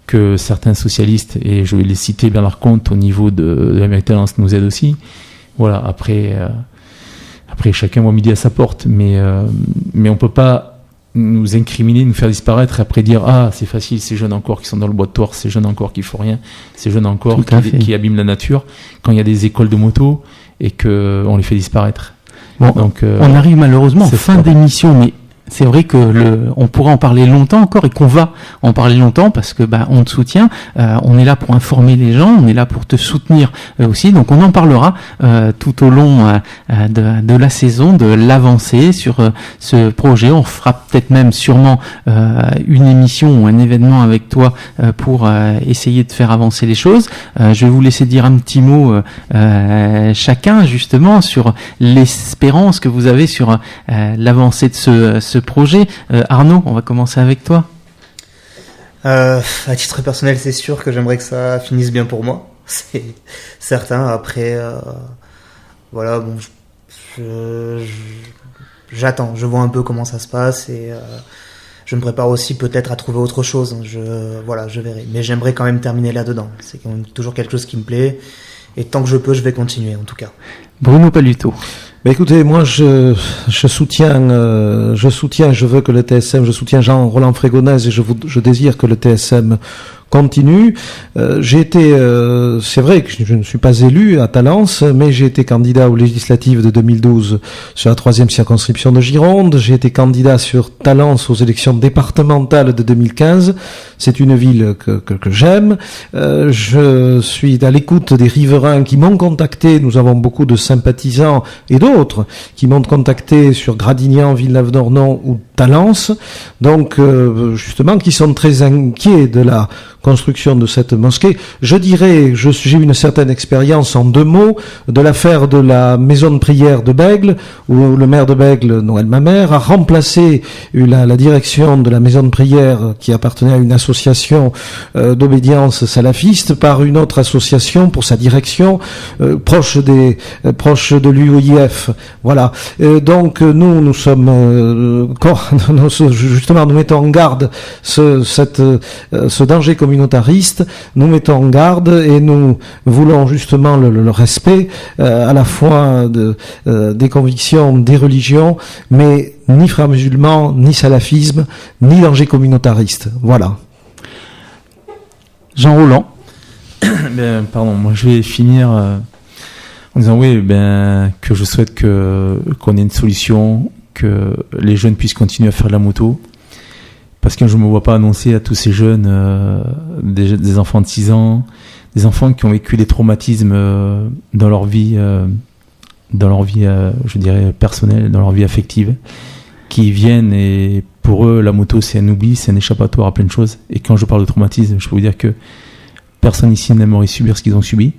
que certains socialistes, et je vais les citer, Bernard Comte au niveau de la mairie de Talence, nous aident aussi. Voilà, après chacun voit midi à sa porte, mais on peut pas nous incriminer, nous faire disparaître et après dire c'est facile, ces jeunes encore qui sont dans le bois de Thouars, ces jeunes encore qui font rien, ces jeunes encore qui abîment la nature, quand il y a des écoles de moto et que on les fait disparaître. Bon, donc on arrive malheureusement en fin d'émission, mais c'est vrai que on pourra en parler longtemps encore et qu'on va en parler longtemps parce que on te soutient, on est là pour informer les gens, on est là pour te soutenir aussi, donc on en parlera tout au long de la saison, de l'avancée sur ce projet. On fera peut-être même sûrement une émission ou un événement avec toi pour essayer de faire avancer les choses. Je vais vous laisser dire un petit mot chacun justement sur l'espérance que vous avez sur l'avancée de ce projet. Arnaud, on va commencer avec toi. À titre personnel, c'est sûr que j'aimerais que ça finisse bien pour moi. C'est certain. Après, voilà, bon, j'attends. Je vois un peu comment ça se passe et je me prépare aussi peut-être à trouver autre chose. Je verrai. Mais j'aimerais quand même terminer là-dedans. C'est quand même toujours quelque chose qui me plaît. Et tant que je peux, je vais continuer en tout cas. Bruno Paluto. Écoutez, moi je soutiens, je veux que le TSM, je soutiens Jean-Roland Frégonèse et je désire que le TSM continue. C'est vrai que je ne suis pas élu à Talence, mais j'ai été candidat aux législatives de 2012 sur la 3e circonscription de Gironde. J'ai été candidat sur Talence aux élections départementales de 2015. C'est une ville que j'aime. Je suis à l'écoute des riverains qui m'ont contacté. Nous avons beaucoup de sympathisants et d'autres qui m'ont contacté sur Gradignan, Villeneuve-d'Ornon ou Talence. Donc, justement, qui sont très inquiets de la construction de cette mosquée. Je dirais, j'ai une certaine expérience en 2 mots de l'affaire de la maison de prière de Bègle, où le maire de Bègle, Noël Mamère, a remplacé la direction de la maison de prière qui appartenait à une association d'obédience salafiste par une autre association pour sa direction proche de l'UOIF. Voilà. Donc nous sommes justement, nous mettons en garde ce danger communautaire communautariste, nous mettons en garde et nous voulons justement le respect à la fois des convictions des religions, mais ni frères musulmans, ni salafisme, ni danger communautariste. Voilà. Jean Roland. Moi je vais finir en disant que je souhaite qu'on ait une solution, que les jeunes puissent continuer à faire de la moto, parce que je ne me vois pas annoncer à tous ces jeunes, des enfants de 6 ans, des enfants qui ont vécu des traumatismes dans leur vie, je dirais personnelle, dans leur vie affective, qui viennent, et pour eux la moto c'est un oubli, c'est un échappatoire à plein de choses. Et quand je parle de traumatisme, je peux vous dire que personne ici n'aimerait subir ce qu'ils ont subi.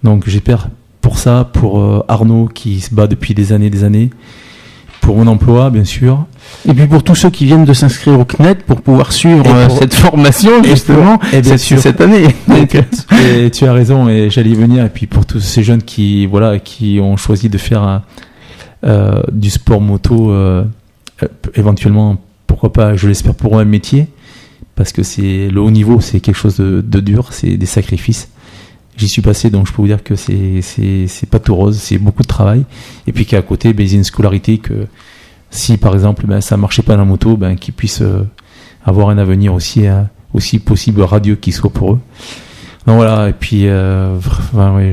Donc j'espère pour ça, pour Arnaud qui se bat depuis des années, pour mon emploi bien sûr, et puis pour tous ceux qui viennent de s'inscrire au CNED pour pouvoir suivre cette formation justement cette année. Et tu as raison, et j'allais y venir. Et puis pour tous ces jeunes qui ont choisi de faire du sport moto, éventuellement, pourquoi pas, je l'espère pour eux, un métier, parce que c'est le haut niveau, c'est quelque chose de dur, c'est des sacrifices. J'y suis passé, donc je peux vous dire que c'est pas tout rose, c'est beaucoup de travail. Et puis qu'à côté, il y a une scolarité, que si par exemple ça marchait pas dans la moto, qu'ils puissent avoir un avenir aussi possible radieux qu'il soit pour eux. Donc voilà, et puis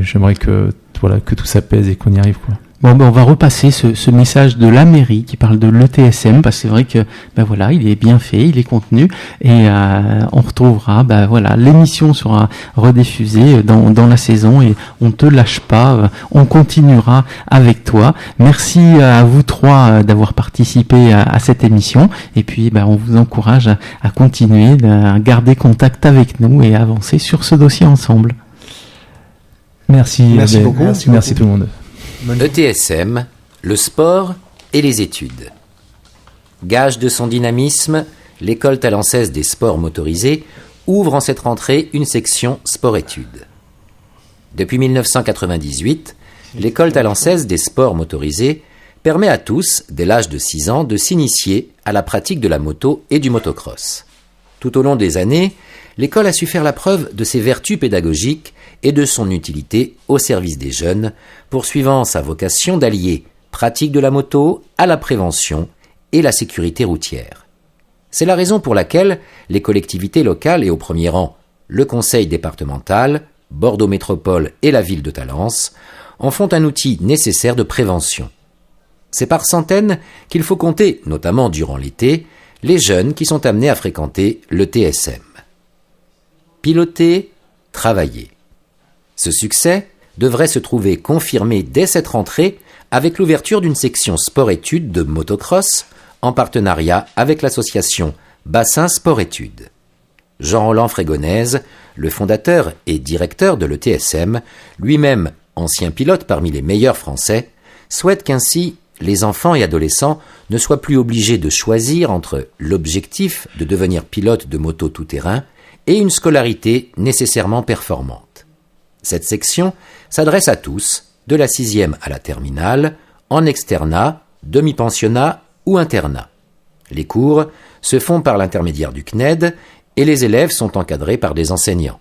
j'aimerais que tout ça pèse et qu'on y arrive, quoi. Bon, on va repasser ce message de la mairie qui parle de l'ETSM, parce que c'est vrai que il est bien fait, il est contenu, et on retrouvera l'émission sera rediffusée dans la saison, et on te lâche pas, on continuera avec toi. Merci à vous trois d'avoir participé à cette émission, et puis on vous encourage à continuer, à garder contact avec nous et à avancer sur ce dossier ensemble. Merci beaucoup. Merci tout le monde. ETSM, le sport et les études. Gage de son dynamisme, l'école talensaise des sports motorisés ouvre en cette rentrée une section sport-études. Depuis 1998, l'école talensaise des sports motorisés permet à tous, dès l'âge de 6 ans, de s'initier à la pratique de la moto et du motocross. Tout au long des années, l'école a su faire la preuve de ses vertus pédagogiques et de son utilité au service des jeunes, poursuivant sa vocation d'allier pratique de la moto à la prévention et la sécurité routière. C'est la raison pour laquelle les collectivités locales, et au premier rang le conseil départemental, Bordeaux Métropole et la ville de Talence, en font un outil nécessaire de prévention. C'est par centaines qu'il faut compter, notamment durant l'été, les jeunes qui sont amenés à fréquenter le TSM. Piloter, travailler. Ce succès devrait se trouver confirmé dès cette rentrée avec l'ouverture d'une section sport-études de motocross en partenariat avec l'association Bassin Sport-Études. Jean-Roland Frégonèse, le fondateur et directeur de l'ETSM, lui-même ancien pilote parmi les meilleurs Français, souhaite qu'ainsi les enfants et adolescents ne soient plus obligés de choisir entre l'objectif de devenir pilote de moto tout-terrain et une scolarité nécessairement performante. Cette section s'adresse à tous, de la 6e à la terminale, en externat, demi-pensionnat ou internat. Les cours se font par l'intermédiaire du CNED et les élèves sont encadrés par des enseignants.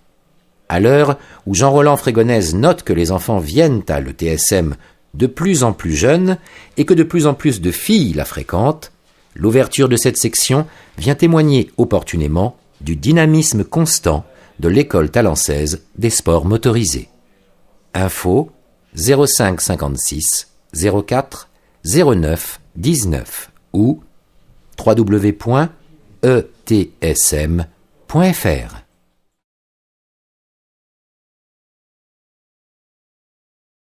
À l'heure où Jean-Roland Frégonèse note que les enfants viennent à l'ETSM de plus en plus jeunes et que de plus en plus de filles la fréquentent, l'ouverture de cette section vient témoigner opportunément du dynamisme constant de l'école talensaise des sports motorisés. Info 05 56 04 09 19 ou www.etsm.fr.